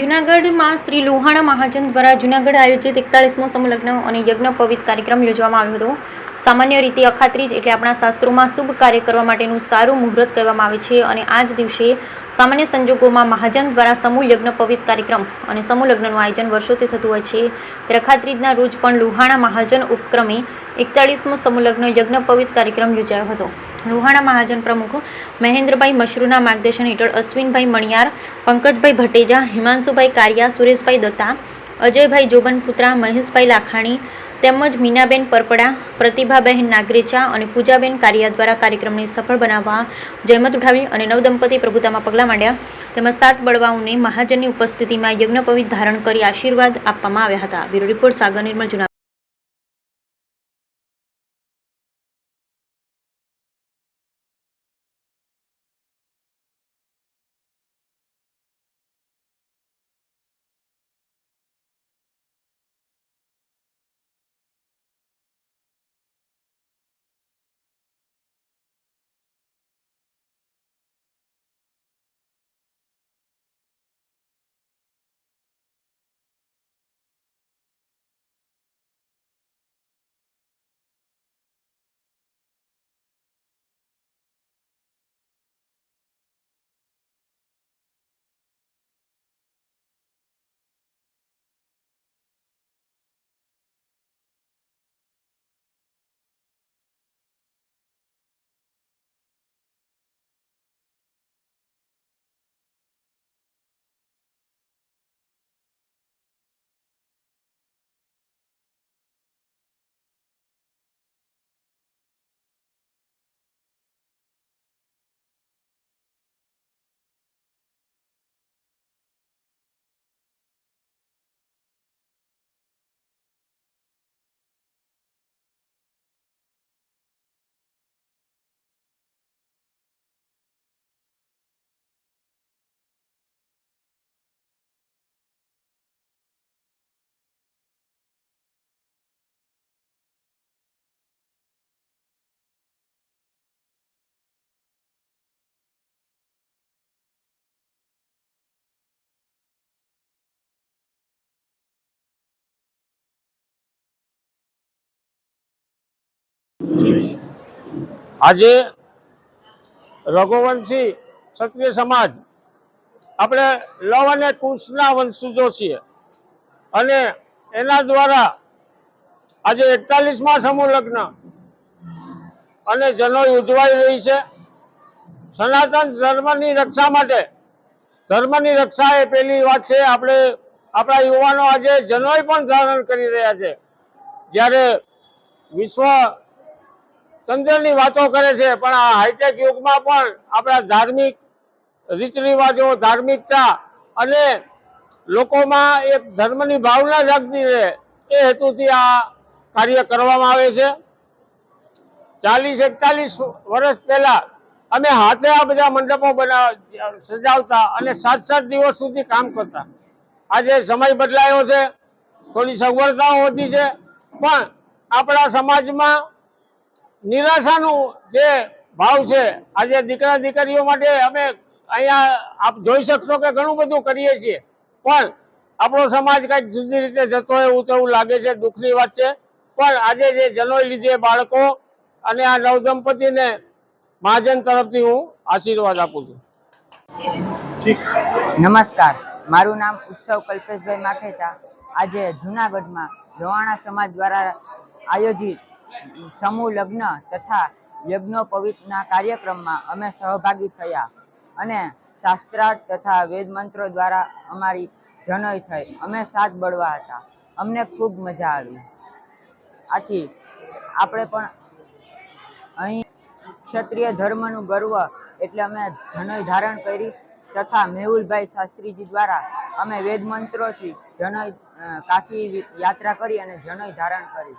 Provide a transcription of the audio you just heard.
જૂનાગઢ માં શ્રી લુહાણા મહાજન દ્વારા જૂનાગઢ આયોજિત 41મો સમૂહ લગ્ન અને યજ્ઞ પવિત કાર્યક્રમ યોજવામાં આવ્યો હતો। સામાન્ય રીતે અખાત્રીજ એટલે આપણા શાસ્ત્રોમાં શુભ કાર્ય કરવા માટેનું સારું મુહૂર્ત કહેવામાં આવે છે અને આ જ દિવસે સામાન્ય સંજોગોમાં મહાજન દ્વારા સમૂહ યજ્ઞ પવિત કાર્યક્રમ અને સમૂહ લગ્નનું આયોજન વર્ષોથી થતું હોય છે। ત્યારે અખાત્રીજના રોજ પણ લુહાણા મહાજન ઉપક્રમે 41મો સમૂહ લગ્ન યજ્ઞ પવિત કાર્યક્રમ યોજાયો હતો। લુહાણા મહાજન પ્રમુખ મહેન્દ્રભાઈ મશરૂના માર્ગદર્શન હેઠળ અશ્વિનભાઈ મણિયાર, પંકજભાઈ ભટેજા, હિમાંશુભાઈ કારિયા, સુરેશભાઈ દત્તા, અજયભાઈ જોબનપુત્રા, મહેશભાઈ લાખાણી તેમજ મીનાબેન પરપડા, પ્રતિભાબહેન નાગરેચા અને પૂજાબેન કારિયા દ્વારા કાર્યક્રમને સફળ બનાવવા જહેમત ઉઠાવી અને નવદંપતિ પ્રભુતામાં પગલાં માંડ્યા તેમજ 7 બળવાઓને મહાજનની ઉપસ્થિતિમાં યજ્ઞપવિત ધારણ કરી આશીર્વાદ આપવામાં આવ્યા હતા। બ્યુરો રિપોર્ટ સાગર નિર્મલ જૂનાગઢ। આજે રઘુવંશી ક્ષત્રિય સમાજ આપણે લવ અને કુશના વંશજો છીએ અને એના દ્વારા આજે 41મા સમૂહ લગ્ન અને જનોઈ ઉજવાઈ રહી છે। સનાતન ધર્મની રક્ષા માટે, ધર્મની રક્ષા એ પહેલી વાત છે। આપણે આપણા યુવાનો આજે જનોઈ પણ ધારણ કરી રહ્યા છે, જ્યારે વિશ્વ ચંદ્રની વાતો કરે છે, પણ આ હાઈટેક યુગમાં પણ આપણા ધાર્મિક રીત રિવાજો, ધાર્મિકતા અને લોકોમાં એક ધર્મની ભાવના જાગતી રહે એ હેતુથી આ કાર્ય કરવામાં આવે છે। 40-41 વર્ષ પહેલા અમે હાથે આ બધા મંડપો સજાવતા અને 7 દિવસ સુધી કામ કરતા। આજે સમય બદલાયો છે, થોડી સગવડતાઓ વધી છે, પણ આપણા સમાજમાં નિરાશાનું જે ભાવ છે, આજે દીકરા દીકરીઓ માટે અમે અહીંયા આપ જોઈ શકશો કે ઘણું બધું કરીએ છીએ, પણ આપણો સમાજ કંઈક જુદી રીતે જતો હોય એવું તેવું લાગે છે। દુઃખની વાત છે, પણ આજે જે જનોઈ લીધે બાળકો અને આ નવદંપતિને મહાજન તરફથી હું આશીર્વાદ આપું છું। નમસ્કાર, મારું નામ ઉત્સવ કલ્પેશભાઈ માખેચા। આજે જૂનાગઢમાં લોહાણા સમાજ દ્વારા આયોજિત સમૂહ લગ્ન તથા યજ્ઞોપવિતના કાર્યક્રમમાં અમે સહભાગી થયા અને શાસ્ત્રાર્થ તથા વેદ મંત્રો દ્વારા અમારી જનોઈ થઈ। અમે 7 બળવા હતા, અમને ખૂબ મજા આવી। આથી આપણે પણ અહીં ક્ષત્રિય ધર્મનું ગર્વ એટલે અમે જનોઈ ધારણ કરી તથા મેહુલભાઈ શાસ્ત્રીજી દ્વારા અમે વેદ મંત્રોથી જનોઈ કાશી યાત્રા કરી અને જનોઈ ધારણ કરી।